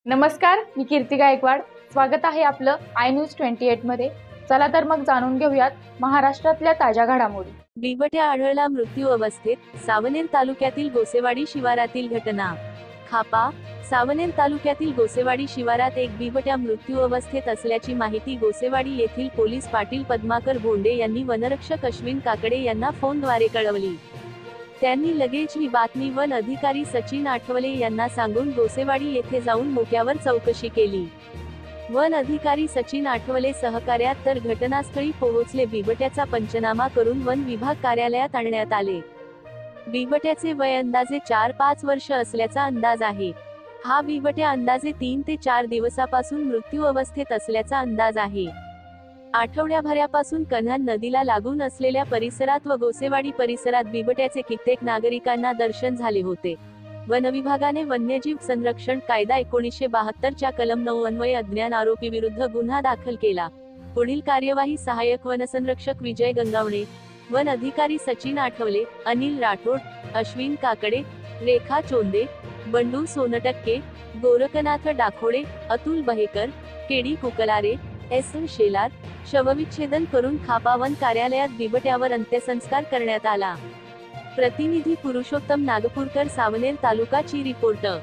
नमस्कार, मी कीर्ती गायकवाड. स्वागत आहे आपलं आय न्यूज 28 मध्ये. चला तर मग जाणून घेऊयात महाराष्ट्रातल्या ताज्या घडामोडी. बिबट्या आढळला मृत्यू अवस्थेत, सावनेर तालुक्यातील गोसेवाडी शिवारातील घटना. खापा. सावनेर तालुक्यातील गोसेवाडी शिवारात एक बिबट्या मृत्यू अवस्थेत असल्याची माहिती गोसेवाडी येथील पोलीस पाटील पद्माकर भोंडे यांनी वनरक्षक अश्विन काकडे यांना फोनद्वारे कळवली. त्यांनी लगेच ही बातमी वन अधिकारी सचिन आठवले यांना सांगून गोसेवाडी येथे जाऊन मोक्यावर चौकशी केली. वन अधिकारी सचिन आठवले सहकार्यात तर घटनास्थळी पोहोचले. बिबट्याचा पंचनामा करून वन विभाग कार्यालयात आणण्यात आले. बिबट्याचे वय अंदाजे 4-5 वर्ष असल्याचा अंदाज आहे. हा बिबट्या अंदाजे 3 ते 4 दिवसापासून मृत्यू अवस्थेत असल्याचा अंदाज आहे. आठवड्याभरापासून कन्हान नदीला लागून असलेल्या परिसरात व गोसेवाडी परिसरात बिबट्याचे कित्येक नागरिकांना दर्शन झाले होते. वन विभागाने वन्यजीव संरक्षण कायदा 1972 च्या कलम 9 अन्वये अज्ञात आरोपी विरुद्ध गुन्हा दाखल केला. पुढील कार्यवाही सहाय्यक वनसंरक्षक विजय गंगावणे, वन अधिकारी सचिन आठवले, अनिल राठोड, अश्विन काकडे, रेखा चोंदे, बंडू सोनटक्के, गोरखनाथ डाखोडे, अतुल बहेकर, केडी कुकलारे, एस शेलार शवविच्छेदन करून खापा वन कार्यालयात बिबट्यावर अंत्यसंस्कार करण्यात आला. प्रतिनिधी पुरुषोत्तम नागपूरकर, सावनेर तालुका ची रिपोर्टर.